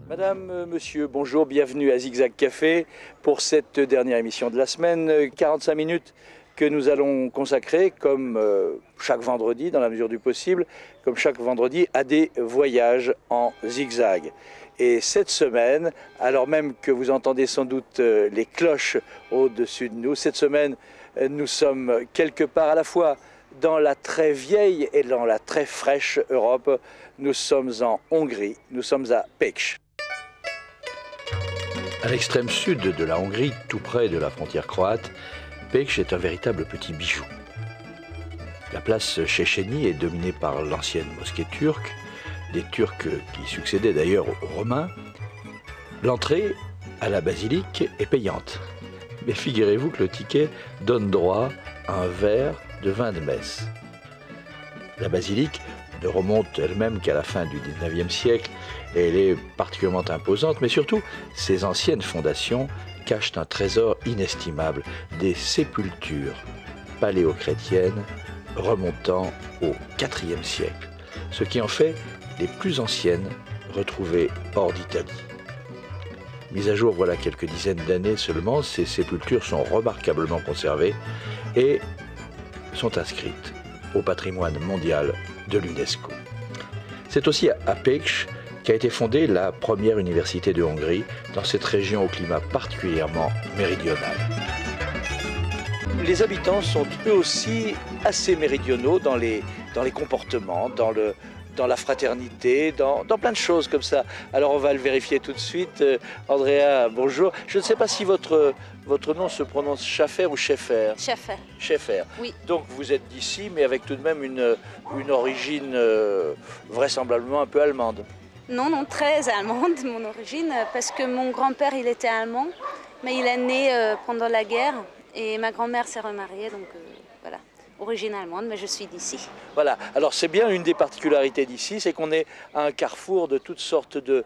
Madame, monsieur, bonjour, bienvenue à Zigzag Café pour cette dernière émission de la semaine. 45 minutes que nous allons consacrer, comme chaque vendredi, dans la mesure du possible, comme chaque vendredi, à des voyages en zigzag. Et cette semaine, alors même que vous entendez sans doute les cloches au-dessus de nous, cette semaine, nous sommes quelque part à la fois dans la très vieille et dans la très fraîche Europe. Nous sommes en Hongrie, nous sommes à Pécs. À l'extrême sud de la Hongrie, tout près de la frontière croate, Pécs est un véritable petit bijou. La place Chéchénie est dominée par l'ancienne mosquée turque, des Turcs qui succédaient d'ailleurs aux Romains. L'entrée à la basilique est payante. Mais figurez-vous que le ticket donne droit à un verre de vin de messe. La basilique ne remonte elle-même qu'à la fin du XIXe siècle et elle est particulièrement imposante, mais surtout, ses anciennes fondations cachent un trésor inestimable, des sépultures paléochrétiennes remontant au IVe siècle, ce qui en fait les plus anciennes retrouvées hors d'Italie. Mises à jour voilà quelques dizaines d'années seulement, ces sépultures sont remarquablement conservées et sont inscrites au patrimoine mondial de l'UNESCO. C'est aussi à Pécs qu'a été fondée la première université de Hongrie dans cette région au climat particulièrement méridional. Les habitants sont eux aussi assez méridionaux dans les comportements, dans la fraternité, dans plein de choses comme ça. Alors on va le vérifier tout de suite. Andrea, bonjour. Je ne sais pas si votre nom se prononce Schaffer ou Scheffer. Schaffer. Scheffer. Oui. Donc vous êtes d'ici, mais avec tout de même une origine vraisemblablement un peu allemande. Non, très allemande, mon origine, parce que mon grand-père, il était allemand, mais il est né pendant la guerre, et ma grand-mère s'est remariée, donc voilà. Origine allemande, mais je suis d'ici. Voilà, alors c'est bien une des particularités d'ici, c'est qu'on est à un carrefour de toutes sortes de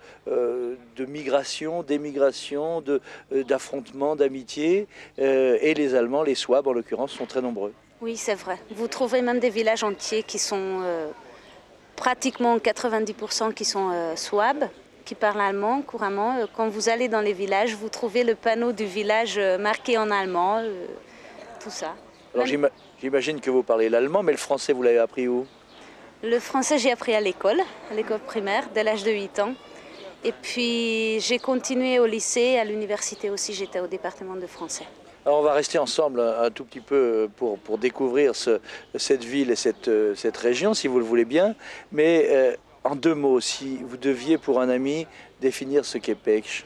migrations, d'émigrations, d'affrontements, d'amitiés, et les Allemands, les Souabes en l'occurrence, sont très nombreux. Oui, c'est vrai. Vous trouvez même des villages entiers qui sont pratiquement 90% qui sont Souabes, qui parlent allemand couramment. Quand vous allez dans les villages, vous trouvez le panneau du village marqué en allemand, tout ça. Alors j'imagine que vous parlez l'allemand, mais le français, vous l'avez appris où? Le français, j'ai appris à l'école primaire, dès l'âge de 8 ans. Et puis j'ai continué au lycée, à l'université aussi, j'étais au département de français. Alors on va rester ensemble un tout petit peu pour découvrir cette ville et cette région, si vous le voulez bien. Mais en deux mots, si vous deviez, pour un ami, définir ce qu'est Pécs.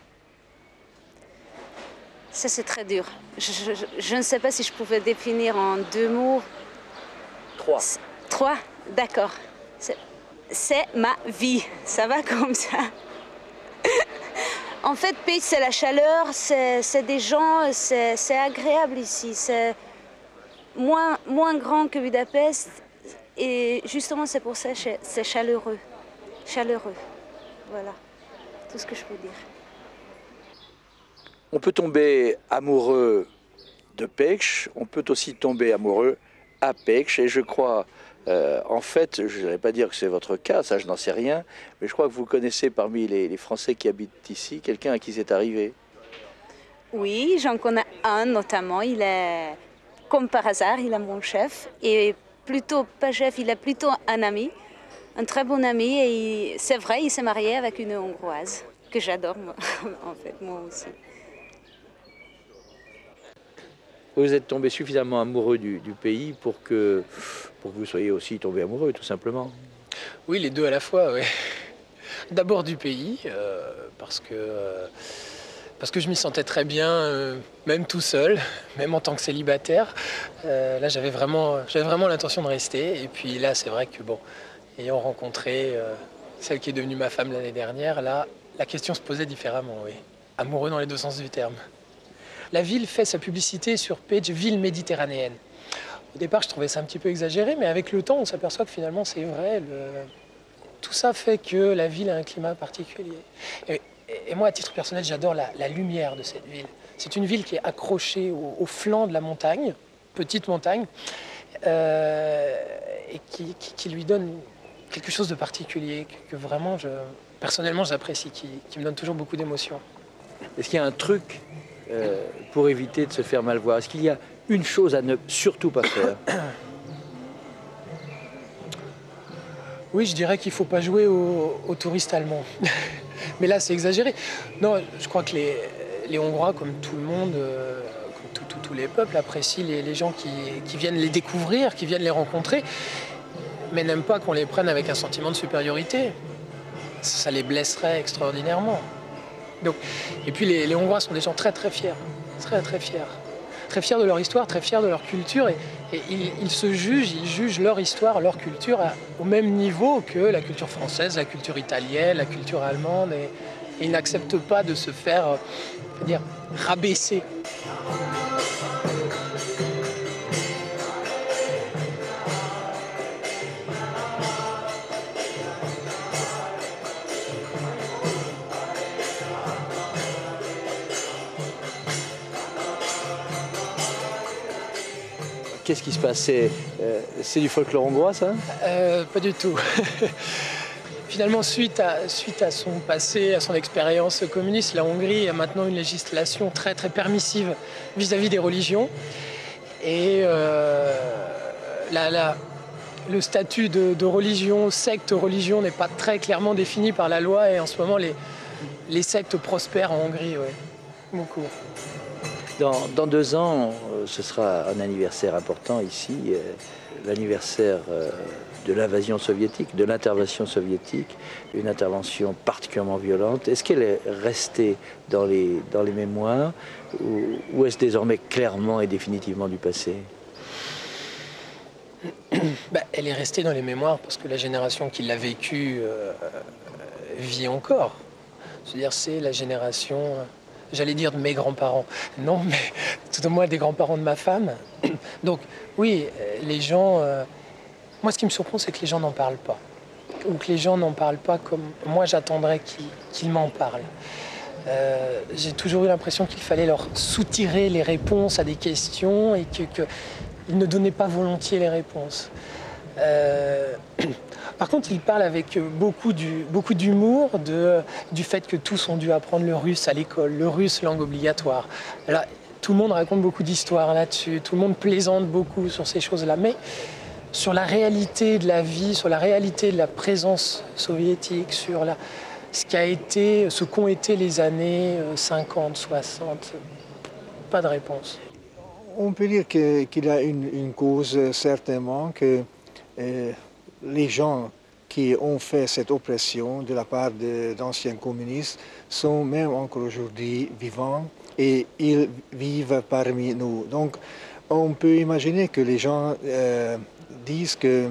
Ça, c'est très dur. Je ne sais pas si je pouvais définir en deux mots. Trois, d'accord. C'est ma vie. Ça va comme ça. En fait, Pécs, c'est la chaleur, c'est des gens, c'est agréable ici. C'est moins grand que Budapest. Et justement, c'est pour ça que c'est chaleureux. Chaleureux. Voilà. Tout ce que je peux dire. On peut tomber amoureux de Pécs, on peut aussi tomber amoureux à Pécs. Et je crois, en fait, je ne vais pas dire que c'est votre cas, ça je n'en sais rien, mais je crois que vous connaissez parmi les Français qui habitent ici quelqu'un à qui c'est arrivé. Oui, j'en connais un notamment. Il est, comme par hasard, il est mon chef. Et plutôt, pas chef, il est plutôt un ami, un très bon ami. Et c'est vrai, il s'est marié avec une Hongroise, que j'adore, en fait, moi aussi. Vous êtes tombé suffisamment amoureux du pays pour que vous soyez aussi tombé amoureux, tout simplement. Oui, les deux à la fois, oui. D'abord du pays, parce que je m'y sentais très bien, même tout seul, même en tant que célibataire. Là, j'avais vraiment l'intention de rester. Et puis là, c'est vrai que, bon, ayant rencontré celle qui est devenue ma femme l'année dernière, là, la question se posait différemment, oui. Amoureux dans les deux sens du terme. La ville fait sa publicité sur Pécs, ville méditerranéenne. Au départ, je trouvais ça un petit peu exagéré, mais avec le temps, on s'aperçoit que finalement, c'est vrai. tout ça fait que la ville a un climat particulier. Et moi, à titre personnel, j'adore la lumière de cette ville. C'est une ville qui est accrochée au flanc de la montagne, petite montagne, et qui lui donne quelque chose de particulier, que vraiment, personnellement, j'apprécie, qui me donne toujours beaucoup d'émotions. Est-ce qu'il y a un truc pour éviter de se faire mal voir? Est-ce qu'il y a une chose à ne surtout pas faire? Oui, je dirais qu'il ne faut pas jouer aux touristes allemands. Mais là, c'est exagéré. Non, je crois que les Hongrois, comme tout le monde, comme tous les peuples, apprécient les gens qui viennent les découvrir, qui viennent les rencontrer, mais n'aiment pas qu'on les prenne avec un sentiment de supériorité. Ça les blesserait extraordinairement. Donc, et puis les Hongrois sont des gens très très fiers, très très fiers. Très fiers de leur histoire, très fiers de leur culture, et ils jugent leur histoire, leur culture au même niveau que la culture française, la culture italienne, la culture allemande, et ils n'acceptent pas de se faire rabaisser. Qu'est-ce qui se passe? C'est du folklore hongrois, ça? Pas du tout. Finalement, suite à son passé, à son expérience communiste, la Hongrie a maintenant une législation très très permissive vis-à-vis des religions. Et le statut de religion, secte religion, n'est pas très clairement défini par la loi. Et en ce moment, les sectes prospèrent en Hongrie, ouais. Beaucoup. Dans 2 ans, ce sera un anniversaire important ici, l'anniversaire de l'invasion soviétique, de l'intervention soviétique, une intervention particulièrement violente. Est-ce qu'elle est restée dans les mémoires ou est-ce désormais clairement et définitivement du passé? Elle est restée dans les mémoires parce que la génération qui l'a vécue vit encore. C'est-à-dire, c'est la génération... J'allais dire de mes grands-parents. Non, mais tout au moins des grands-parents de ma femme. Donc, oui, les gens... Moi, ce qui me surprend, c'est que les gens n'en parlent pas. Ou que les gens n'en parlent pas comme moi, j'attendrais qu'ils m'en parlent. J'ai toujours eu l'impression qu'il fallait leur soutirer les réponses à des questions et qu'ils ne donnaient pas volontiers les réponses. Par contre, il parle avec beaucoup d'humour du fait que tous ont dû apprendre le russe à l'école, le russe langue obligatoire. Alors, tout le monde raconte beaucoup d'histoires là-dessus, tout le monde plaisante beaucoup sur ces choses-là, mais sur la réalité de la vie, sur la réalité de la présence soviétique, sur ce qu'ont été les années 50, 60, pas de réponse. On peut dire qu'il y a une cause certainement que les gens qui ont fait cette oppression de la part d'anciens communistes sont même encore aujourd'hui vivants et ils vivent parmi nous. Donc on peut imaginer que les gens disent que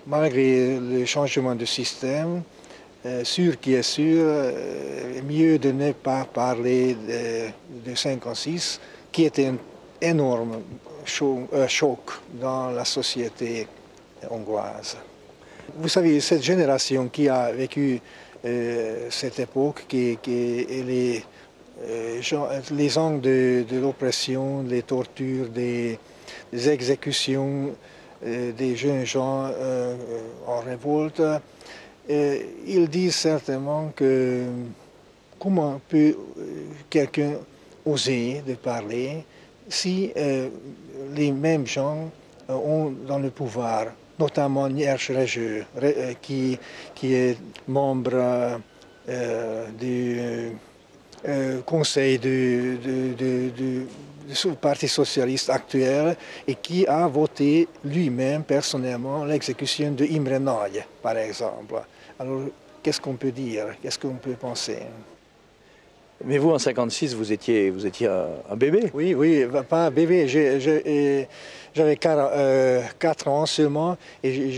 malgré le changement de système, sûr qui est sûr, mieux de ne pas parler de 56, qui était un énorme choc dans la société hongroise. Vous savez, cette génération qui a vécu cette époque, les ans de l'oppression, les tortures, des exécutions des jeunes gens en révolte, ils disent certainement que comment peut quelqu'un oser de parler si les mêmes gens ont dans le pouvoir, notamment Nyers Rezső, qui est membre du conseil du Parti socialiste actuel et qui a voté lui-même personnellement l'exécution de Imre Nagy, par exemple. Alors, qu'est-ce qu'on peut dire? Qu'est-ce qu'on peut penser? Mais vous, en 56, vous étiez un bébé? Oui, pas un bébé. J'avais 4 ans seulement et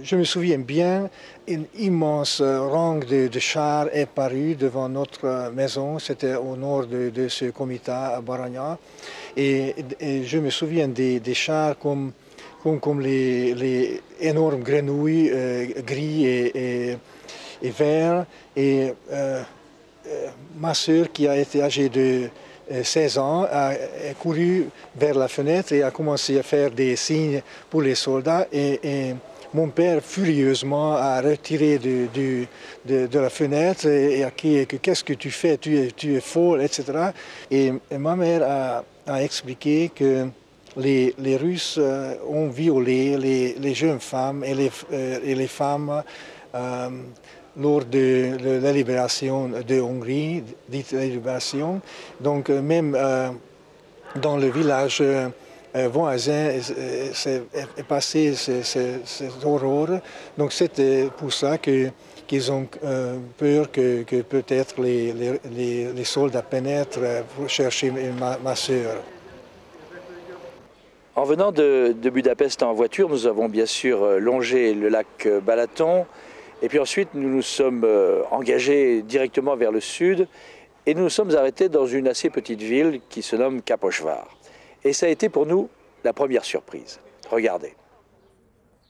je me souviens bien, une immense rang de chars est paru devant notre maison. C'était au nord de ce comitat à Baranya. Et je me souviens des chars comme comme les énormes grenouilles gris et verts. Et ma sœur, qui a été âgée de 16 ans, a couru vers la fenêtre et a commencé à faire des signes pour les soldats. Et mon père, furieusement, a retiré de la fenêtre et a crié que qu'est-ce que tu fais, tu es folle, etc. Et ma mère a expliqué que les Russes ont violé les jeunes femmes et les femmes lors de la libération de Hongrie, dite la libération. Donc même dans le village voisin est passé cette horreur. Donc c'était pour ça qu'ils ont peur que peut-être les soldats pénètrent pour chercher ma sœur. En venant de Budapest en voiture, nous avons bien sûr longé le lac Balaton. Et puis ensuite, nous nous sommes engagés directement vers le sud et nous nous sommes arrêtés dans une assez petite ville qui se nomme Kaposvár. Et ça a été pour nous la première surprise. Regardez.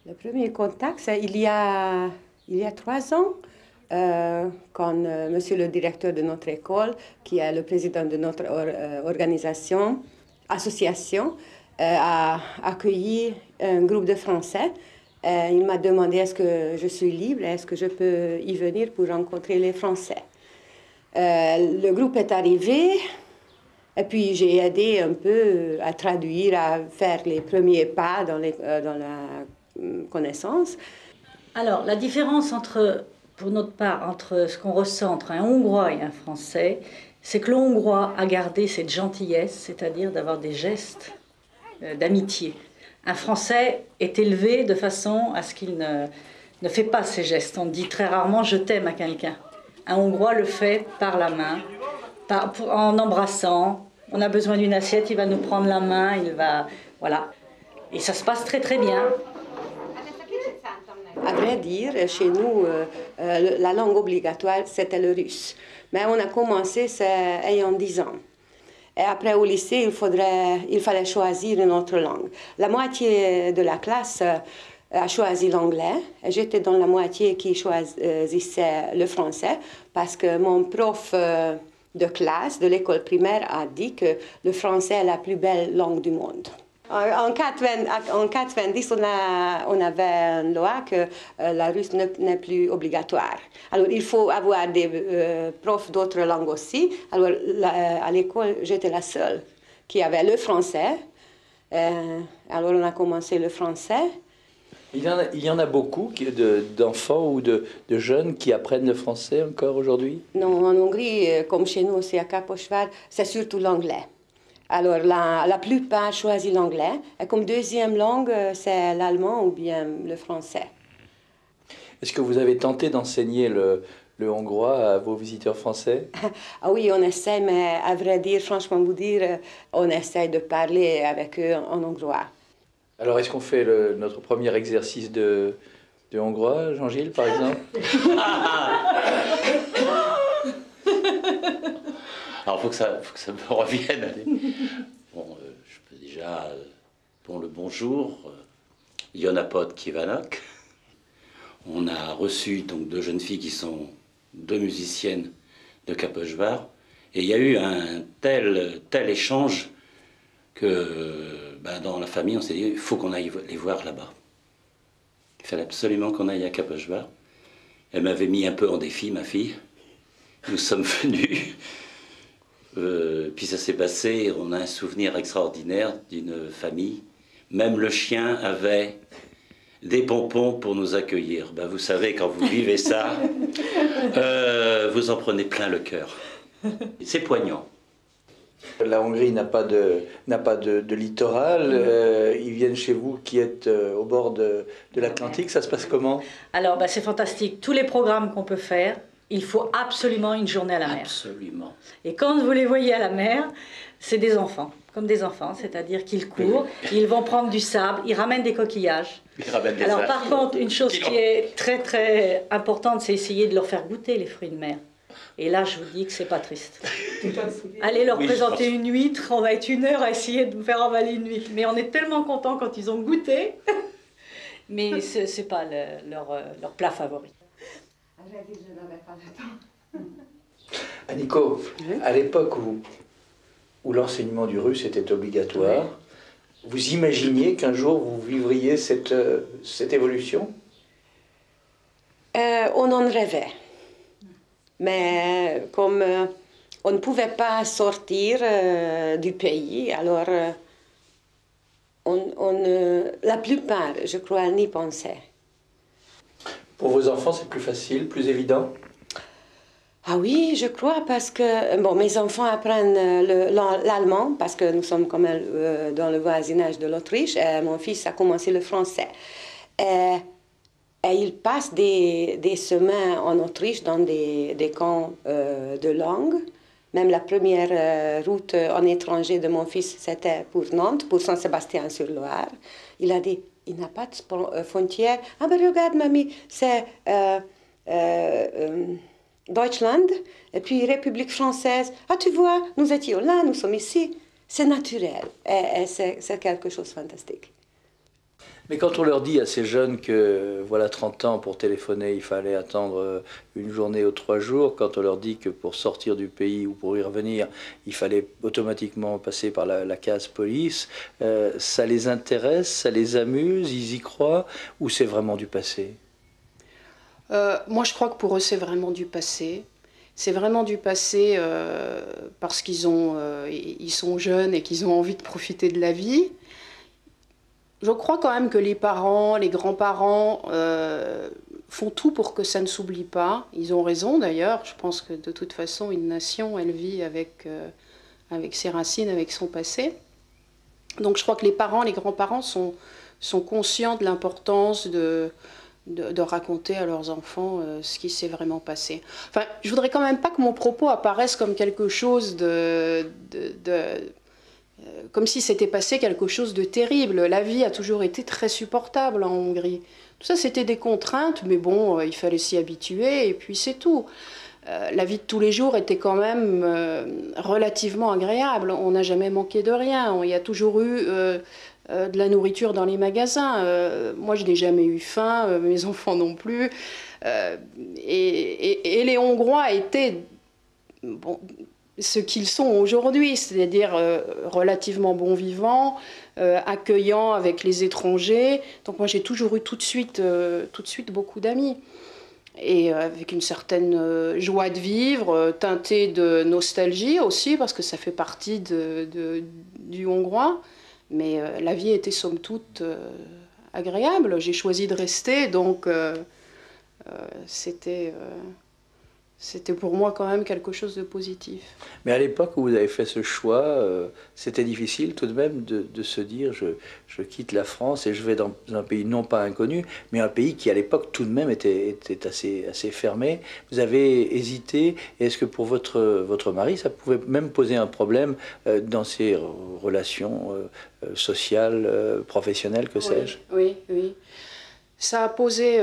Le premier contact, c'est il y a 3 ans, quand monsieur le directeur de notre école, qui est le président de notre association, a accueilli un groupe de Français. Il m'a demandé est-ce que je suis libre, est-ce que je peux y venir pour rencontrer les Français. Le groupe est arrivé et puis j'ai aidé un peu à traduire, à faire les premiers pas dans la connaissance. Alors, la différence pour notre part entre ce qu'on ressent entre un Hongrois et un Français, c'est que le Hongrois a gardé cette gentillesse, c'est-à-dire d'avoir des gestes d'amitié. Un Français est élevé de façon à ce qu'il ne fait pas ces gestes. On dit très rarement « je t'aime » à quelqu'un. Un Hongrois le fait par la main, en embrassant. On a besoin d'une assiette, il va nous prendre la main, voilà. Et ça se passe très très bien. À vrai dire, chez nous, la langue obligatoire, c'était le russe. Mais on a commencé ayant 10 ans. Et après, au lycée, il fallait choisir une autre langue. La moitié de la classe a choisi l'anglais. J'étais dans la moitié qui choisissait le français parce que mon prof de classe de l'école primaire a dit que le français est la plus belle langue du monde. En 90, on avait une loi que la russe n'est plus obligatoire. Alors, il faut avoir des profs d'autres langues aussi. Alors, à l'école, j'étais la seule qui avait le français. Alors, on a commencé le français. Il y en a beaucoup d'enfants ou de jeunes qui apprennent le français encore aujourd'hui? Non, en Hongrie, comme chez nous aussi à Kaposvár, c'est surtout l'anglais. Alors, la plupart choisissent l'anglais. Et comme deuxième langue, c'est l'allemand ou bien le français. Est-ce que vous avez tenté d'enseigner le hongrois à vos visiteurs français? Ah oui, on essaie, mais à vrai dire, franchement vous dire, on essaie de parler avec eux en hongrois. Alors, est-ce qu'on fait notre premier exercice de hongrois, Jean-Gilles, par exemple? Alors, faut que ça me revienne. Allez. Bon, je peux déjà... le bonjour. Yonapod Kivanok. On a reçu donc 2 jeunes filles qui sont 2 musiciennes de Kaposvár. Et il y a eu un tel échange que dans la famille, on s'est dit il faut qu'on aille les voir là-bas. Il fallait absolument qu'on aille à Kaposvár. Elle m'avait mis un peu en défi, ma fille. Nous sommes venus... puis ça s'est passé, on a un souvenir extraordinaire d'une famille. Même le chien avait des pompons pour nous accueillir. Vous savez, quand vous vivez ça, vous en prenez plein le cœur. C'est poignant. La Hongrie n'a pas de littoral. Ils viennent chez vous qui êtes au bord de l'Atlantique. Ça se passe comment? Alors, c'est fantastique. Tous les programmes qu'on peut faire, il faut absolument une journée à la mer. Absolument. Et quand vous les voyez à la mer, c'est des enfants, comme des enfants, c'est-à-dire qu'ils courent, ils vont prendre du sable, ils ramènent des coquillages. Alors par contre, une chose qui est très très importante, c'est essayer de leur faire goûter les fruits de mer. Et là, je vous dis que c'est pas triste. Allez leur présenter une huître, on va être 1 heure à essayer de me faire avaler une huître. Mais on est tellement contents quand ils ont goûté. Mais ce n'est pas leur plat favori. Nico, à l'époque où l'enseignement du russe était obligatoire, vous imaginiez qu'un jour vous vivriez cette évolution? On en rêvait. Mais comme on ne pouvait pas sortir du pays, alors la plupart, je crois, n'y pensaient. Pour vos enfants, c'est plus facile, plus évident? Ah oui, je crois, parce que bon, mes enfants apprennent l'allemand, parce que nous sommes quand même dans le voisinage de l'Autriche, et mon fils a commencé le français. Et il passe des semaines en Autriche dans des camps de langue. Même la première route en étranger de mon fils, c'était pour Nantes, pour Saint-Sébastien-sur-Loire. Il a dit, il n'a pas de frontière. Ah ben regarde, mamie, c'est Deutschland, et puis République française. Ah tu vois, nous étions là, nous sommes ici. C'est naturel, et c'est quelque chose de fantastique. Mais quand on leur dit à ces jeunes que, voilà, 30 ans pour téléphoner, il fallait attendre une journée ou 3 jours, quand on leur dit que pour sortir du pays ou pour y revenir, il fallait automatiquement passer par la case police, ça les intéresse, ça les amuse, ils y croient, ou c'est vraiment du passé? Moi, je crois que pour eux, c'est vraiment du passé. C'est vraiment du passé parce qu'ils sont jeunes et qu'ils ont envie de profiter de la vie. Je crois quand même que les parents, les grands-parents font tout pour que ça ne s'oublie pas. Ils ont raison d'ailleurs. Je pense que de toute façon, une nation, elle vit avec ses racines, avec son passé. Donc je crois que les parents, les grands-parents sont conscients de l'importance de raconter à leurs enfants ce qui s'est vraiment passé. Enfin, je voudrais quand même pas que mon propos apparaisse comme quelque chose comme si c'était passé quelque chose de terrible. La vie a toujours été très supportable en Hongrie. Tout ça, c'était des contraintes, mais bon, il fallait s'y habituer, et puis c'est tout. La vie de tous les jours était quand même relativement agréable. On n'a jamais manqué de rien. Il y a toujours eu de la nourriture dans les magasins. Moi, je n'ai jamais eu faim, mes enfants non plus. Et les Hongrois étaient ce qu'ils sont aujourd'hui, c'est-à-dire relativement bons vivants, accueillants avec les étrangers. Donc moi, j'ai toujours eu tout de suite beaucoup d'amis. Et avec une certaine joie de vivre, teintée de nostalgie aussi, parce que ça fait partie du hongrois. Mais la vie était somme toute agréable. J'ai choisi de rester, donc c'était pour moi quand même quelque chose de positif. Mais à l'époque où vous avez fait ce choix, c'était difficile tout de même de se dire je quitte la France et je vais dans un pays non pas inconnu, mais un pays qui à l'époque tout de même était assez fermé. Vous avez hésité, et est-ce que pour votre mari ça pouvait même poser un problème dans ses relations sociales, professionnelles, que sais-je? Oui. Ça a posé...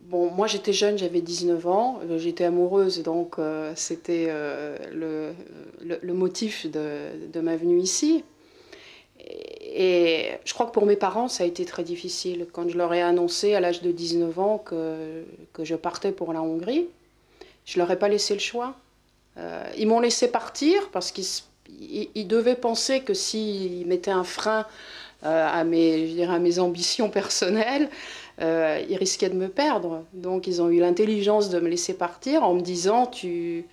Bon, moi j'étais jeune, j'avais 19 ans, j'étais amoureuse, donc c'était le motif de ma venue ici. Et je crois que pour mes parents, ça a été très difficile. Quand je leur ai annoncé à l'âge de 19 ans que je partais pour la Hongrie, je leur ai pas laissé le choix. Ils m'ont laissé partir parce qu'ils devaient penser que s'ils mettaient un frein à mes ambitions personnelles, ils risquaient de me perdre. Donc ils ont eu l'intelligence de me laisser partir en me disant tu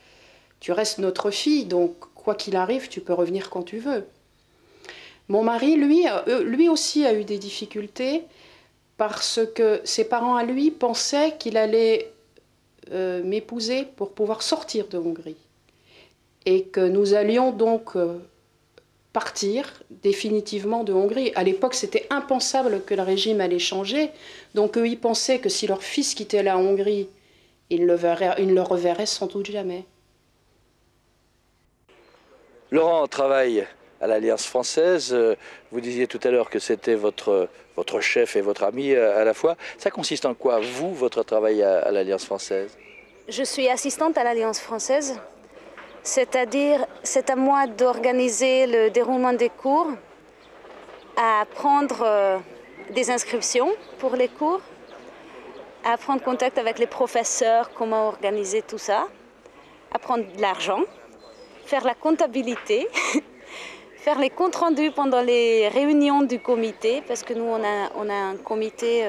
restes notre fille, donc quoi qu'il arrive, tu peux revenir quand tu veux. Mon mari, lui aussi a eu des difficultés parce que ses parents à lui pensaient qu'il allait m'épouser pour pouvoir sortir de Hongrie. Et que nous allions donc partir définitivement de Hongrie. À l'époque, c'était impensable que le régime allait changer. Donc eux, ils pensaient que si leur fils quittait la Hongrie, ils ne le reverraient sans doute jamais. Laurent travaille à l'Alliance française. Vous disiez tout à l'heure que c'était votre chef et votre ami à la fois. Ça consiste en quoi, vous, votre travail à l'Alliance française? Je suis assistante à l'Alliance française. C'est-à-dire, c'est à moi d'organiser le déroulement des cours, à prendre des inscriptions pour les cours, à prendre contact avec les professeurs, comment organiser tout ça, à prendre de l'argent, faire la comptabilité, faire les comptes rendus pendant les réunions du comité, parce que nous, on a un comité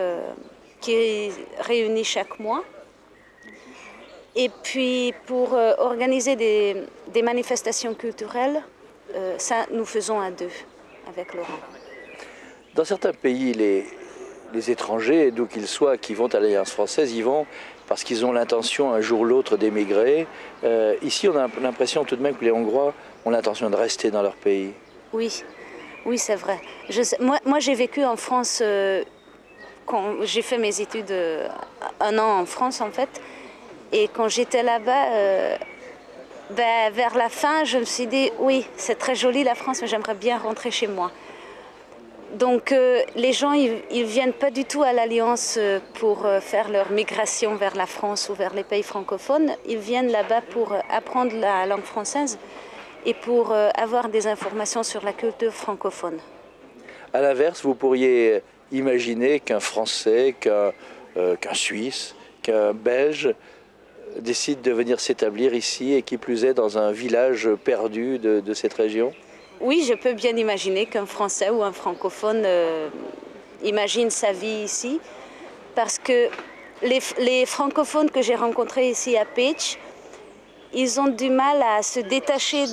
qui est réuni chaque mois. Et puis, pour organiser des manifestations culturelles, ça, nous faisons à deux, avec Laurent. Dans certains pays, les étrangers, d'où qu'ils soient, qui vont à l'Alliance française, y vont parce qu'ils ont l'intention un jour ou l'autre d'émigrer. Ici, on a l'impression tout de même que les Hongrois ont l'intention de rester dans leur pays. Oui, oui, c'est vrai. Moi, j'ai vécu en France, quand j'ai fait mes études 1 an en France, en fait. Et quand j'étais là-bas, vers la fin, je me suis dit, oui, c'est très joli la France, mais j'aimerais bien rentrer chez moi. Donc les gens, ils viennent pas du tout à l'Alliance pour faire leur migration vers la France ou vers les pays francophones. Ils viennent là-bas pour apprendre la langue française et pour avoir des informations sur la culture francophone. À l'inverse, vous pourriez imaginer qu'un Français, qu'un Suisse, qu'un Belge décide de venir s'établir ici et qui plus est dans un village perdu de cette région? Oui, je peux bien imaginer qu'un Français ou un francophone imagine sa vie ici, parce que les francophones que j'ai rencontrés ici à Pécs, ils ont du mal à se détacher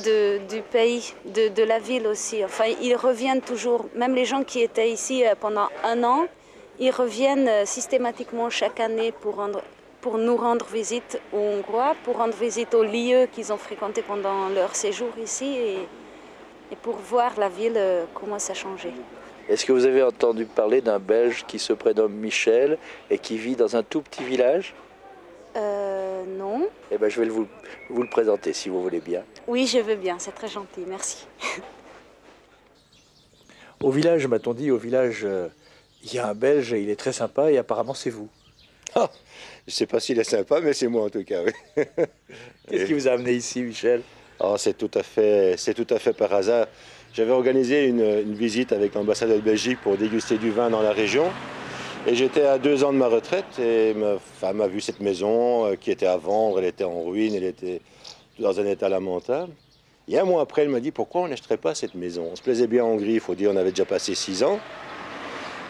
du pays, de la ville aussi. Enfin, ils reviennent toujours, même les gens qui étaient ici pendant 1 an, ils reviennent systématiquement chaque année pour nous rendre visite aux Hongrois, pour rendre visite aux lieux qu'ils ont fréquentés pendant leur séjour ici et pour voir la ville, comment ça a changé. Est-ce que vous avez entendu parler d'un Belge qui se prénomme Michel et qui vit dans un tout petit village? Non. Eh bien, je vais vous le présenter si vous voulez bien. Oui, je veux bien, c'est très gentil, merci. Au village, m'a-t-on dit, il y a un Belge et il est très sympa et apparemment c'est vous. Ah, je ne sais pas s'il est sympa, mais c'est moi en tout cas, oui. Qu'est-ce qui vous a amené ici, Michel? Oh, c'est tout à fait par hasard. J'avais organisé une visite avec l'ambassadeur de Belgique pour déguster du vin dans la région. Et j'étais à 2 ans de ma retraite et ma femme a vu cette maison qui était à vendre, elle était en ruine, elle était dans un état lamentable. Et 1 mois après, elle m'a dit pourquoi on n'achèterait pas cette maison. On se plaisait bien en Hongrie, il faut dire, on avait déjà passé 6 ans.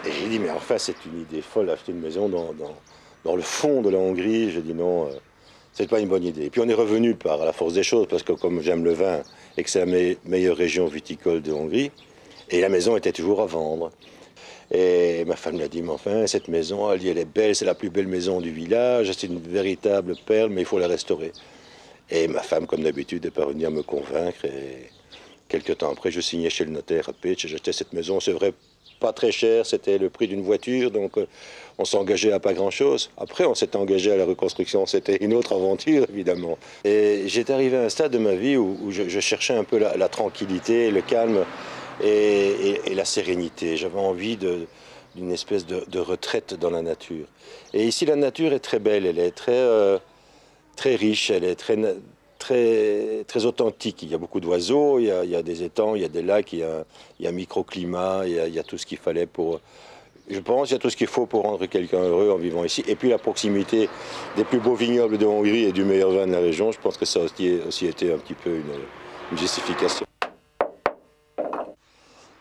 Et j'ai dit mais enfin c'est une idée folle d'acheter une maison dans le fond de la Hongrie. J'ai dit non, c'est pas une bonne idée. Et puis on est revenu par la force des choses parce que comme j'aime le vin et que c'est la meilleure région viticole de Hongrie, et la maison était toujours à vendre. Et ma femme m'a dit, mais enfin, cette maison, elle est belle, c'est la plus belle maison du village, c'est une véritable perle, mais il faut la restaurer. Et ma femme, comme d'habitude, est parvenue à me convaincre. Et quelques temps après, je signais chez le notaire à Pécs, j'achetais cette maison, c'est vrai, pas très cher, c'était le prix d'une voiture, donc on s'engageait à pas grand-chose. Après, on s'est engagé à la reconstruction, c'était une autre aventure, évidemment. Et j'étais arrivé à un stade de ma vie où je cherchais un peu la tranquillité, le calme, et la sérénité. J'avais envie d'une espèce de retraite dans la nature. Et ici, la nature est très belle, elle est très riche, elle est très authentique. Il y a beaucoup d'oiseaux, il y a des étangs, il y a des lacs, il y a un microclimat, il y a tout ce qu'il fallait pour... Je pense qu'il y a tout ce qu'il faut pour rendre quelqu'un heureux en vivant ici. Et puis la proximité des plus beaux vignobles de Hongrie et du meilleur vin de la région, je pense que ça a aussi été un petit peu une justification.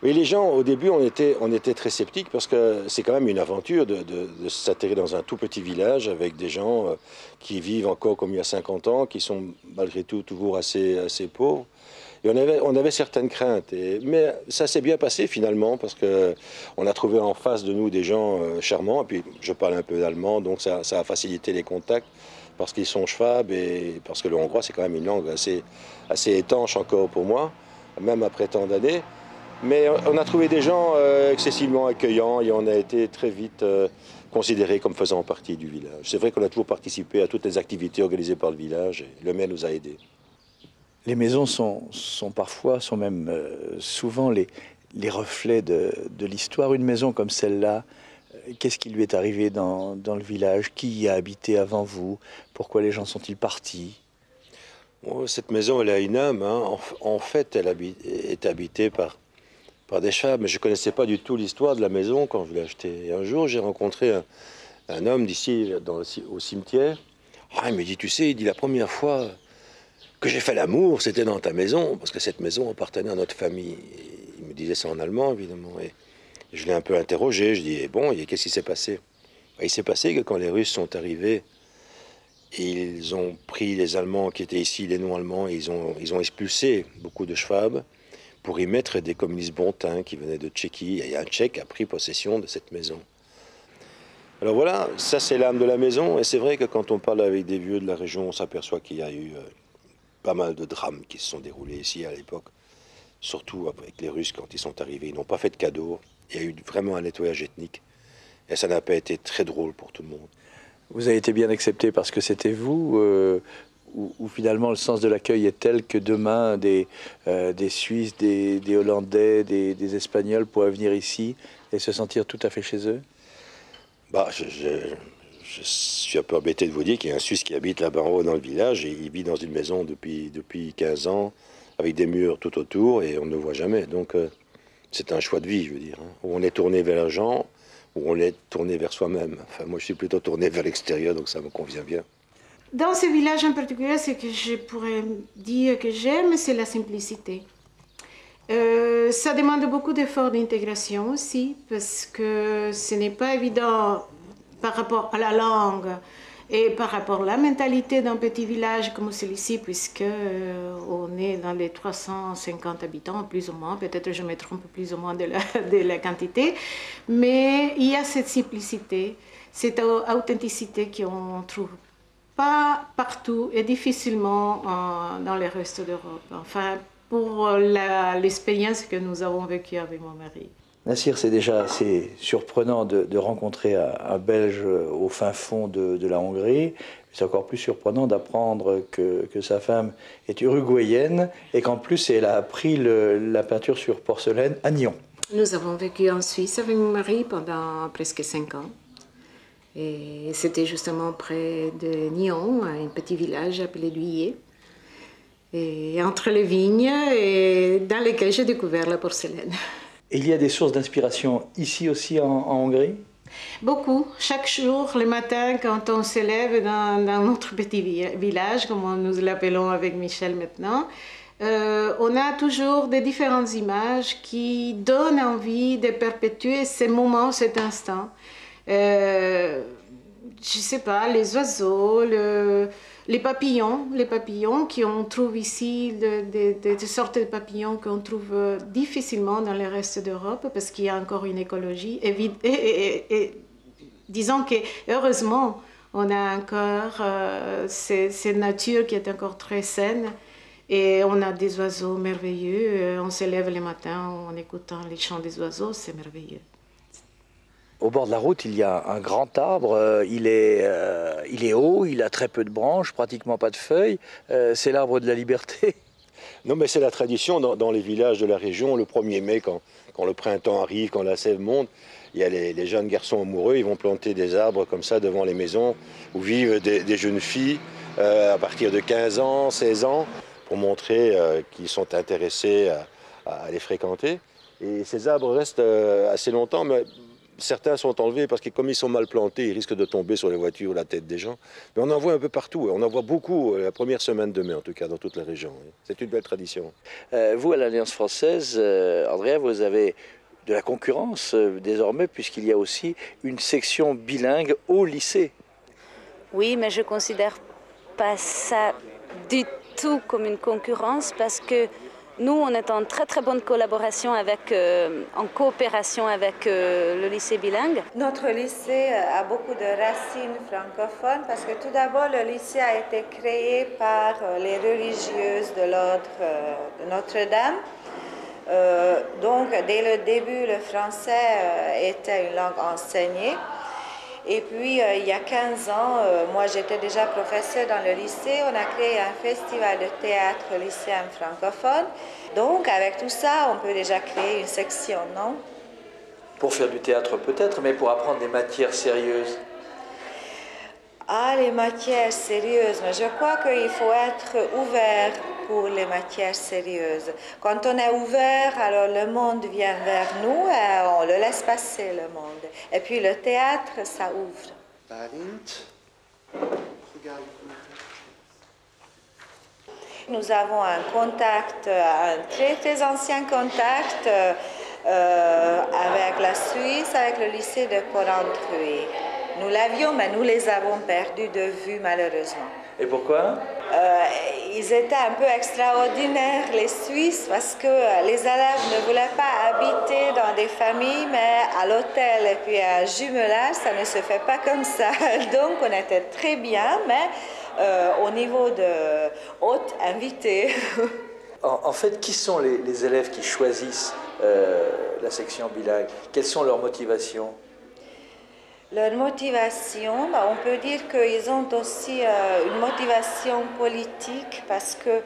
Oui, les gens, au début, on était très sceptiques parce que c'est quand même une aventure de s'atterrir dans un tout petit village avec des gens qui vivent encore comme il y a 50 ans, qui sont malgré tout toujours assez pauvres. Et on avait certaines craintes. Mais ça s'est bien passé finalement parce qu'on a trouvé en face de nous des gens charmants. Et puis je parle un peu d'allemand, donc ça a facilité les contacts parce qu'ils sont schwabes et parce que le hongrois, c'est quand même une langue assez étanche encore pour moi, même après tant d'années. Mais on a trouvé des gens excessivement accueillants et on a été très vite considérés comme faisant partie du village. C'est vrai qu'on a toujours participé à toutes les activités organisées par le village et le maire nous a aidés. Les maisons sont même souvent les reflets de l'histoire. Une maison comme celle-là, qu'est-ce qui lui est arrivé dans le village? Qui y a habité avant vous? Pourquoi les gens sont-ils partis? Oh, cette maison, elle a une âme. Hein. En fait, elle est habitée par des chats, mais je ne connaissais pas du tout l'histoire de la maison quand je l'ai achetée. Et un jour, j'ai rencontré un homme d'ici, au cimetière. Ah, il me dit, tu sais, il dit, la première fois que j'ai fait l'amour, c'était dans ta maison, parce que cette maison appartenait à notre famille. Et il me disait ça en allemand, évidemment. Et je l'ai un peu interrogé, je dis, eh bon, qu'est-ce qui s'est passé? Il s'est passé que quand les Russes sont arrivés, ils ont pris les Allemands qui étaient ici, les non-Allemands, et ils ont expulsé beaucoup de Schwabes pour y mettre des communistes bontins qui venaient de Tchéquie. Et un Tchèque a pris possession de cette maison. Alors voilà, ça c'est l'âme de la maison. Et c'est vrai que quand on parle avec des vieux de la région, on s'aperçoit qu'il y a eu pas mal de drames qui se sont déroulés ici à l'époque. Surtout avec les Russes quand ils sont arrivés. Ils n'ont pas fait de cadeaux. Il y a eu vraiment un nettoyage ethnique. Et ça n'a pas été très drôle pour tout le monde. Vous avez été bien accepté parce que c'était vous, ou finalement le sens de l'accueil est tel que demain des Suisses, des Hollandais, des Espagnols pourraient venir ici et se sentir tout à fait chez eux? Bah, je suis un peu embêté de vous dire qu'il y a un Suisse qui habite là-bas en haut dans le village et il vit dans une maison depuis 15 ans avec des murs tout autour et on ne le voit jamais. Donc c'est un choix de vie, je veux dire, hein, où on est tourné vers l'argent, où on est tourné vers soi-même. Enfin, moi, je suis plutôt tourné vers l'extérieur, donc ça me convient bien. Dans ce village en particulier, ce que je pourrais dire que j'aime, c'est la simplicité. Ça demande beaucoup d'efforts d'intégration aussi, parce que ce n'est pas évident par rapport à la langue et par rapport à la mentalité d'un petit village comme celui-ci, puisque on est dans les 350 habitants, plus ou moins, peut-être je me trompe plus ou moins de la quantité, mais il y a cette simplicité, cette authenticité qu'on ne trouve pas partout et difficilement dans le reste d'Europe. Enfin, pour l'expérience que nous avons vécue avec mon mari. Nassir, c'est déjà assez surprenant de rencontrer un Belge au fin fond de la Hongrie. C'est encore plus surprenant d'apprendre que sa femme est uruguayenne et qu'en plus elle a appris la peinture sur porcelaine à Nyon. Nous avons vécu en Suisse avec mon mari pendant presque 5 ans. Et c'était justement près de Nyon, un petit village appelé Luyé. Et entre les vignes et dans lesquelles j'ai découvert la porcelaine. Et il y a des sources d'inspiration ici aussi en Hongrie? Beaucoup. Chaque jour, le matin, quand on se lève dans notre petit village, comme nous l'appelons avec Michel maintenant, on a toujours des différentes images qui donnent envie de perpétuer ces moments, cet instant. Je ne sais pas, les oiseaux, les papillons qu'on trouve ici, des sortes de papillons qu'on trouve difficilement dans le reste d'Europe parce qu'il y a encore une écologie. Et disons que heureusement, on a encore cette nature qui est encore très saine et on a des oiseaux merveilleux. On se lève le matin en écoutant les chants des oiseaux, c'est merveilleux. Au bord de la route, il y a un grand arbre, il est haut, il a très peu de branches, pratiquement pas de feuilles. C'est l'arbre de la liberté. Non, mais c'est la tradition dans les villages de la région. Le 1er mai, quand le printemps arrive, quand la sève monte, il y a les jeunes garçons amoureux, ils vont planter des arbres comme ça devant les maisons où vivent des jeunes filles à partir de 15 ans, 16 ans, pour montrer qu'ils sont intéressés à les fréquenter. Et ces arbres restent assez longtemps, mais certains sont enlevés parce que comme ils sont mal plantés, ils risquent de tomber sur les voitures ou la tête des gens. Mais on en voit un peu partout, on en voit beaucoup la première semaine de mai en tout cas, dans toute la région. C'est une belle tradition. Vous, à l'Alliance française, Andrea, vous avez de la concurrence désormais puisqu'il y a aussi une section bilingue au lycée. Oui, mais je ne considère pas ça du tout comme une concurrence parce que nous, on est en très très bonne collaboration en coopération avec le lycée bilingue. Notre lycée a beaucoup de racines francophones parce que tout d'abord, le lycée a été créé par les religieuses de l'ordre de Notre-Dame. Donc, dès le début, le français était une langue enseignée. Et puis, il y a 15 ans, moi j'étais déjà professeure dans le lycée. On a créé un festival de théâtre lycéen francophone. Donc, avec tout ça, on peut déjà créer une section, non? Pour faire du théâtre peut-être, mais pour apprendre des matières sérieuses. Ah, les matières sérieuses, mais je crois qu'il faut être ouvert pour les matières sérieuses. Quand on est ouvert, alors le monde vient vers nous et on le laisse passer, le monde. Et puis le théâtre, ça ouvre. Nous avons un contact, un très très ancien contact avec la Suisse, avec le lycée de Porrentruy. Nous l'avions, mais nous les avons perdus de vue malheureusement. Et pourquoi? Ils étaient un peu extraordinaires, les Suisses, parce que les élèves ne voulaient pas habiter dans des familles, mais à l'hôtel et puis à jumelage, ça ne se fait pas comme ça. Donc on était très bien, mais au niveau de hôtes invités. En fait, qui sont les élèves qui choisissent la section bilingue? Quelles sont leurs motivations? Leur motivation, on peut dire qu'ils ont aussi une motivation politique parce que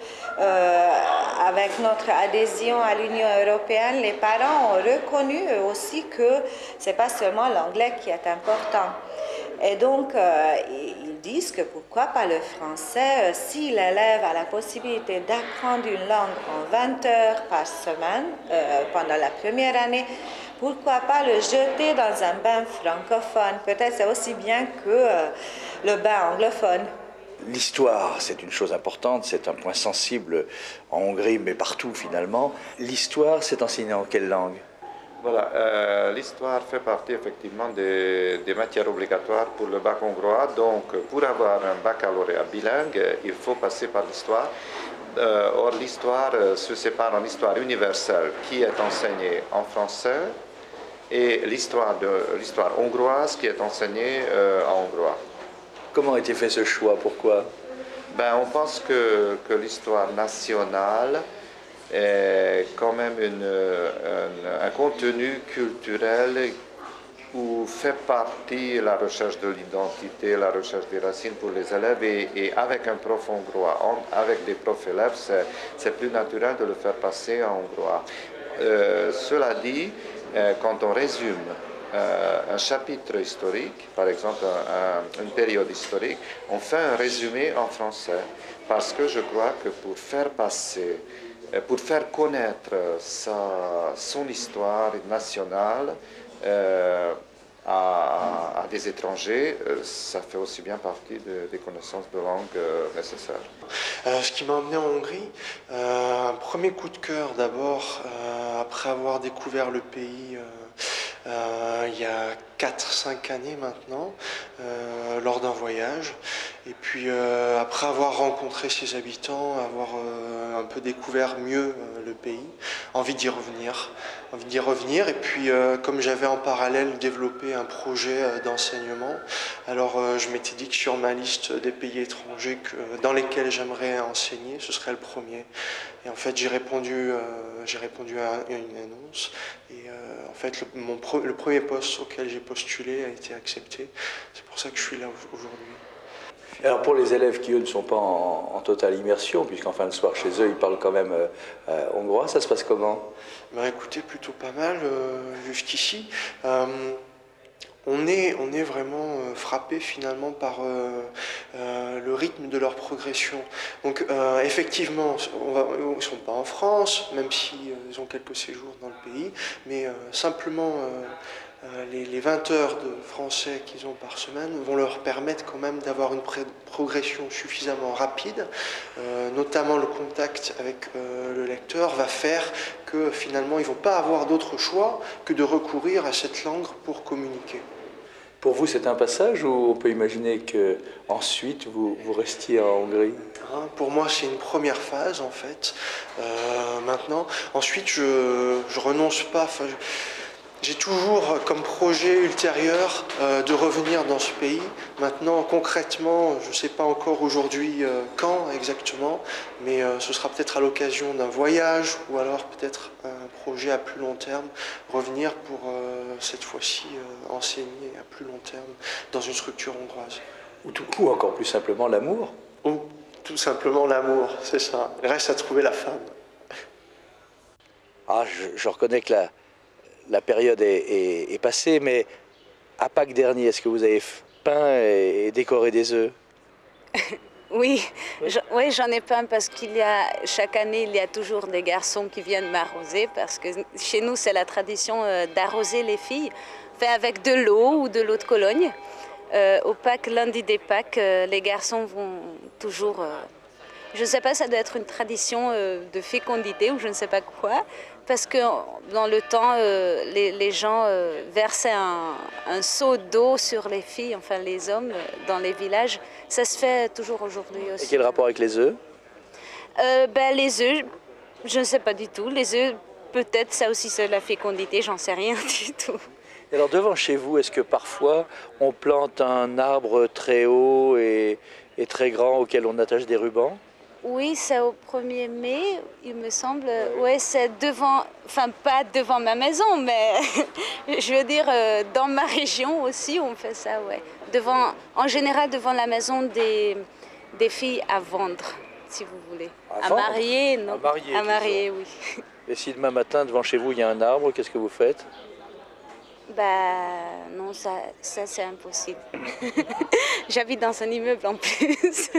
avec notre adhésion à l'Union européenne, les parents ont reconnu eux aussi que ce n'est pas seulement l'anglais qui est important. Et donc, ils disent que pourquoi pas le français, si l'élève a la possibilité d'apprendre une langue en 20 heures par semaine pendant la première année, pourquoi pas le jeter dans un bain francophone? Peut-être c'est aussi bien que le bain anglophone. L'histoire, c'est une chose importante, c'est un point sensible en Hongrie, mais partout finalement. L'histoire, c'est enseigné en quelle langue? Voilà, l'histoire fait partie effectivement des matières obligatoires pour le bac hongrois. Donc, pour avoir un baccalauréat bilingue, il faut passer par l'histoire. Or, l'histoire se sépare en histoire universelle qui est enseignée en français et l'histoire hongroise qui est enseignée en hongrois. Comment a été fait ce choix? Pourquoi? On pense que l'histoire nationale est quand même un contenu culturel où fait partie la recherche de l'identité, la recherche des racines pour les élèves et avec un prof hongrois, avec des profs élèves, c'est plus naturel de le faire passer en hongrois. Cela dit, quand on résume un chapitre historique, par exemple une période historique, on fait un résumé en français parce que je crois que pour faire connaître son histoire nationale à des étrangers, ça fait aussi bien partie des connaissances de langue nécessaires. Ce qui m'a emmené en Hongrie, un premier coup de cœur d'abord, après avoir découvert le pays il y a 4-5 années maintenant, lors d'un voyage. Et puis après avoir rencontré ses habitants, avoir un peu découvert mieux le pays, envie d'y revenir. Et puis comme j'avais en parallèle développé un projet d'enseignement, alors je m'étais dit que sur ma liste des pays étrangers dans lesquels j'aimerais enseigner, ce serait le premier. Et en fait j'ai répondu à une annonce et en fait le premier poste auquel j'ai postulé a été accepté. C'est pour ça que je suis là aujourd'hui. Alors pour les élèves qui, eux, ne sont pas en totale immersion, puisqu'en fin de soir chez eux, ils parlent quand même hongrois, ça se passe comment? Écoutez, plutôt pas mal jusqu'ici. On est vraiment frappé finalement par le rythme de leur progression. Donc effectivement, ils ne sont pas en France, même s'ils ont quelques séjours dans le pays, mais simplement les 20 heures de français qu'ils ont par semaine vont leur permettre quand même d'avoir une progression suffisamment rapide, notamment le contact avec le lecteur va faire que finalement ils ne vont pas avoir d'autre choix que de recourir à cette langue pour communiquer. Pour vous, c'est un passage ou on peut imaginer qu'ensuite vous restiez en Hongrie? Pour moi, c'est une première phase en fait. Maintenant, ensuite, je renonce pas. J'ai toujours comme projet ultérieur de revenir dans ce pays. Maintenant, concrètement, je ne sais pas encore aujourd'hui quand exactement, mais ce sera peut-être à l'occasion d'un voyage ou alors peut-être un projet à plus long terme, revenir pour cette fois-ci enseigner à plus long terme dans une structure hongroise. Ou encore plus simplement l'amour? Ou tout simplement l'amour, c'est ça. Il reste à trouver la femme. Je reconnais que la période est passée, mais à Pâques dernier, est-ce que vous avez peint et décoré des œufs? Oui, oui, j'en ai peint parce chaque année, il y a toujours des garçons qui viennent m'arroser parce que chez nous, c'est la tradition d'arroser les filles, fait avec de l'eau ou de l'eau de Cologne. Au Pâques, lundi des Pâques, les garçons vont toujours... je ne sais pas, ça doit être une tradition de fécondité ou je ne sais pas quoi, parce que dans le temps, les gens versaient un seau d'eau sur les filles, enfin les hommes, dans les villages. Ça se fait toujours aujourd'hui aussi. Et quel rapport avec les œufs? Les œufs, je ne sais pas du tout. Les œufs, peut-être ça aussi c'est la fécondité, j'en sais rien du tout. Et alors devant chez vous, est-ce que parfois on plante un arbre très haut et très grand auquel on attache des rubans? Oui, c'est au 1er mai, il me semble. Oui, c'est devant, enfin pas devant ma maison, mais je veux dire dans ma région aussi, on fait ça, ouais. En général devant la maison des filles à vendre, si vous voulez. À marier, non. À marier, oui. Et si demain matin, devant chez vous, il y a un arbre, qu'est-ce que vous faites? Non, ça c'est impossible. J'habite dans un immeuble en plus.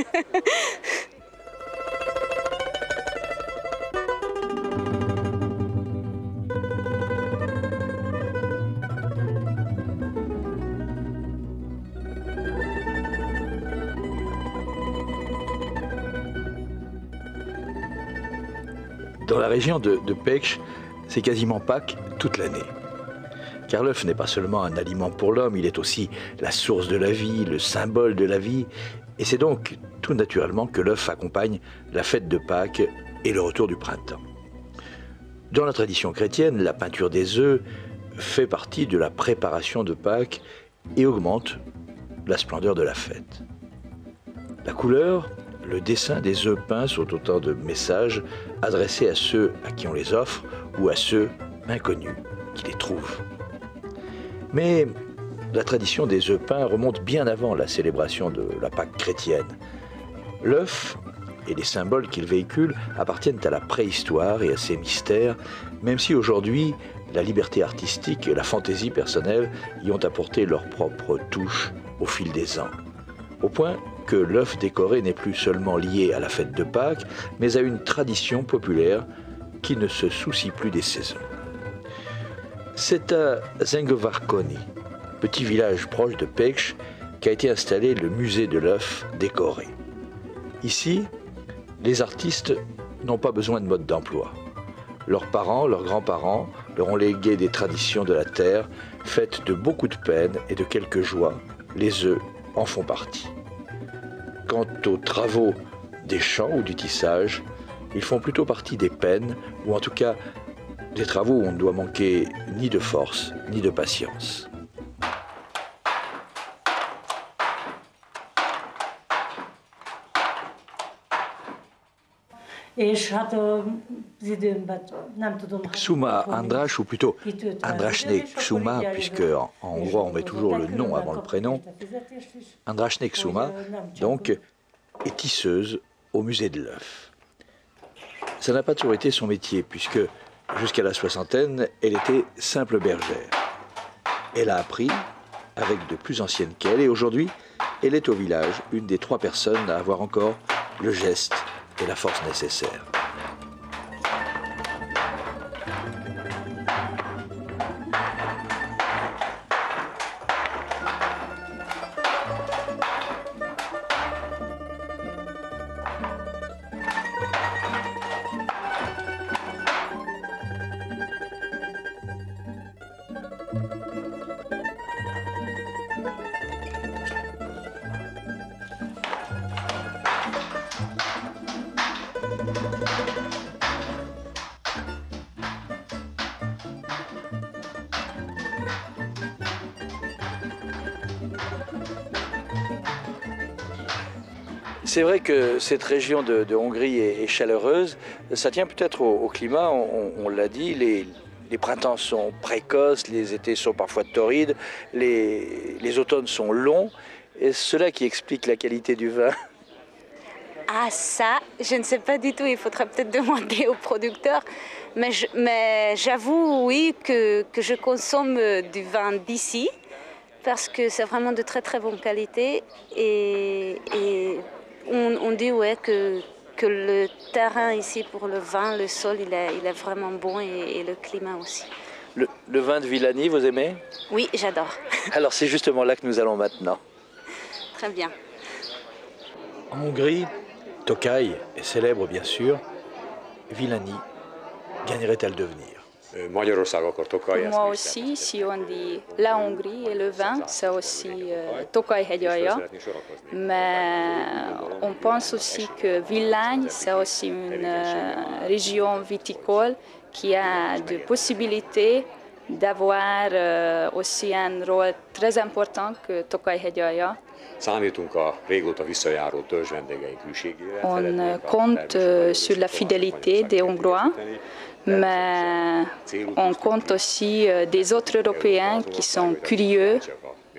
Dans la région de Pécs, c'est quasiment Pâques toute l'année. Car l'œuf n'est pas seulement un aliment pour l'homme, il est aussi la source de la vie, le symbole de la vie. Et c'est donc tout naturellement que l'œuf accompagne la fête de Pâques et le retour du printemps. Dans la tradition chrétienne, la peinture des œufs fait partie de la préparation de Pâques et augmente la splendeur de la fête. La couleur, le dessin des œufs peints sont autant de messages adressés à ceux à qui on les offre ou à ceux inconnus qui les trouvent. Mais la tradition des œufs peints remonte bien avant la célébration de la Pâque chrétienne. L'œuf et les symboles qu'il véhicule appartiennent à la préhistoire et à ses mystères, même si aujourd'hui la liberté artistique et la fantaisie personnelle y ont apporté leur propre touche au fil des ans. Au point que l'œuf décoré n'est plus seulement lié à la fête de Pâques, mais à une tradition populaire qui ne se soucie plus des saisons. C'est à Zengovarkoni, petit village proche de Pécs, qu'a été installé le musée de l'œuf décoré. Ici, les artistes n'ont pas besoin de mode d'emploi. Leurs parents, leurs grands-parents leur ont légué des traditions de la terre, faites de beaucoup de peine et de quelques joies. Les œufs en font partie. Quant aux travaux des champs ou du tissage, ils font plutôt partie des peines, ou en tout cas des travaux où on ne doit manquer ni de force ni de patience. Ksuma Andrash, ou plutôt Andrashne Ksuma, puisque en hongrois on met toujours le nom avant le prénom, Andrashne Ksuma, donc, est tisseuse au musée de l'œuf. Ça n'a pas toujours été son métier, puisque jusqu'à la soixantaine, elle était simple bergère. Elle a appris avec de plus anciennes qu'elle, et aujourd'hui, elle est au village une des 3 personnes à avoir encore le geste et la force nécessaires. C'est vrai que cette région de Hongrie est chaleureuse. Ça tient peut-être au climat, on l'a dit. Les printemps sont précoces, les étés sont parfois torrides, les automnes sont longs. Est-ce cela qui explique la qualité du vin? Ah ça, je ne sais pas du tout, il faudrait peut-être demander aux producteurs. Mais j'avoue, oui, que je consomme du vin d'ici. parce que c'est vraiment de très très bonne qualité et on dit ouais, que le terrain ici pour le vin, le sol, il est vraiment bon et le climat aussi. Le vin de Villani, vous aimez? Oui, j'adore. Alors c'est justement là que nous allons maintenant. Très bien. En Hongrie, Tokaj est célèbre bien sûr. Villani gagnerait à le devenir. Moi aussi, si on dit la Hongrie et le vin, c'est aussi Tokaj-hegyi-alja. Mais on pense aussi que Villani, c'est aussi une région viticole qui a des possibilités d'avoir aussi un rôle très important que Tokaj-hegyi-alja. On compte sur la fidélité des Hongrois, mais on compte aussi des autres Européens qui sont curieux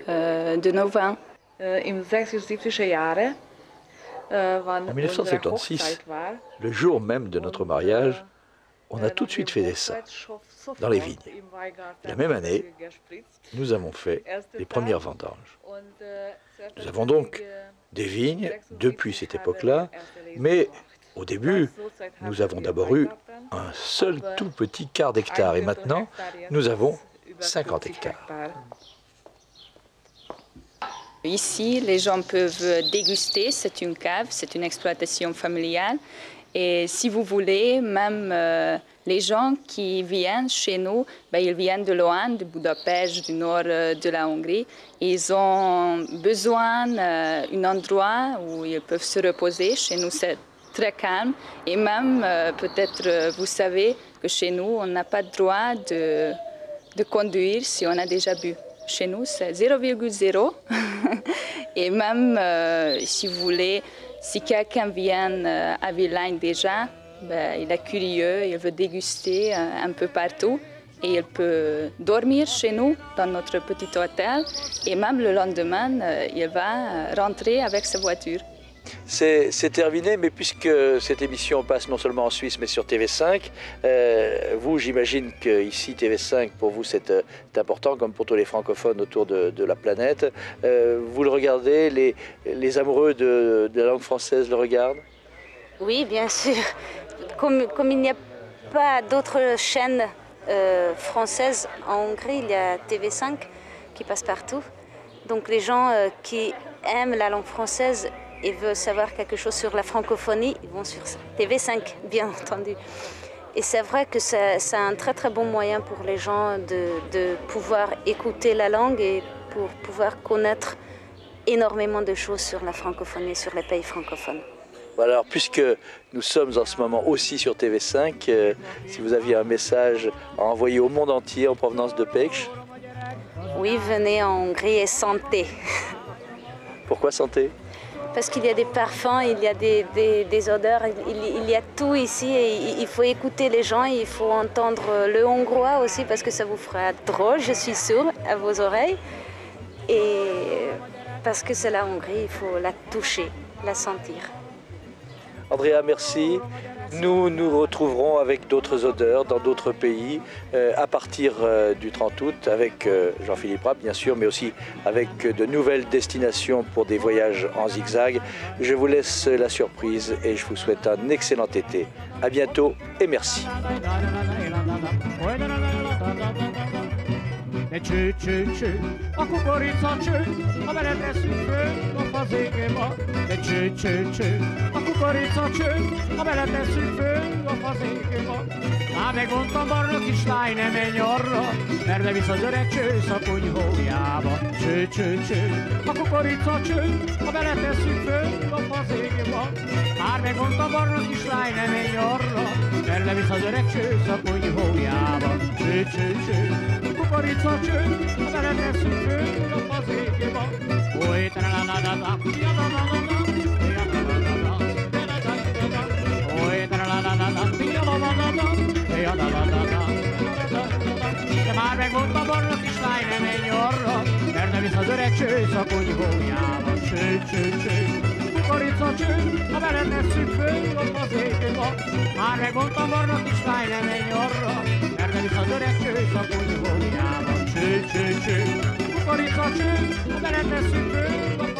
de nos vins. En 1976, le jour même de notre mariage, on a tout de suite fait des essais dans les vignes. La même année, nous avons fait les premières vendanges. Nous avons donc des vignes depuis cette époque-là, mais au début, nous avons d'abord eu un seul tout petit quart d'hectare et maintenant, nous avons 50 hectares. Ici, les gens peuvent déguster, c'est une cave, c'est une exploitation familiale. Et si vous voulez, même les gens qui viennent chez nous, ils viennent de loin, de Budapest, du nord de la Hongrie. Ils ont besoin d'un endroit où ils peuvent se reposer. Chez nous, c'est très calme. Et même, peut-être, vous savez que chez nous, on n'a pas le droit de conduire si on a déjà bu. Chez nous, c'est 0,0. Et même, si vous voulez, si quelqu'un vient à Villani déjà, il est curieux, il veut déguster un peu partout et il peut dormir chez nous dans notre petit hôtel et même le lendemain, il va rentrer avec sa voiture. C'est terminé, mais puisque cette émission passe non seulement en Suisse, mais sur TV5, vous, j'imagine qu'ici, TV5, pour vous, c'est important, comme pour tous les francophones autour de la planète. Vous le regardez, les amoureux de la langue française le regardent? Oui, bien sûr. Comme il n'y a pas d'autres chaînes françaises en Hongrie, il y a TV5 qui passe partout. Donc les gens qui aiment la langue française et veulent savoir quelque chose sur la francophonie, ils vont sur TV5, bien entendu. Et c'est vrai que c'est un très très bon moyen pour les gens de pouvoir écouter la langue et pour pouvoir connaître énormément de choses sur la francophonie, sur les pays francophones. Alors, puisque nous sommes en ce moment aussi sur TV5, si vous aviez un message à envoyer au monde entier en provenance de Pécs. Oui, venez en Hongrie et santé. Pourquoi santé? Parce qu'il y a des parfums, il y a des odeurs, il y a tout ici et il faut écouter les gens, il faut entendre le hongrois aussi parce que ça vous fera drôle, je suis sûre, à vos oreilles. Et parce que c'est la Hongrie, il faut la toucher, la sentir. Andrea, merci. Nous nous retrouverons avec d'autres odeurs dans d'autres pays à partir du 30 août avec Jean-Philippe Rapp, bien sûr, mais aussi avec de nouvelles destinations pour des voyages en zigzag. Je vous laisse la surprise et je vous souhaite un excellent été. À bientôt et merci. De cső, a kukorica cső, ha beletesszük föl, a fazékéba. De cső, a kukorica cső, ha beletesszük föl, a fazékéba. Már megmondtam barna kislány, ne menj arra, mert bevisz az öreg csősz a kunyhójába. Cső, a kukorica cső, ha beletesszük föl, a fazékéba. Már megmondtam barna kislány, ne menj arra, mert bevisz az öreg csősz a kunyhójába. Cső, kukorica cső, ha beletesszük föl a fazékéba. Oly, tra-la-la-la-la, ja-la-la-la-la, ja-la-la-la-la, oly, tra-la-la-la-la, ja-la-la-la-la, ja-la-la-la-la. De már megmondta barna kislány, ne menj arra, mert ne visz az öreg csősz a kunyhójába. Cső, kukorica cső, ha beletesszük föl a fazékéba. Már megmondta barna kislány, ne menj arra, mert ne visz az öreg csősz a kunyhójába. Cső, kukorica cső, a beletesszük fő,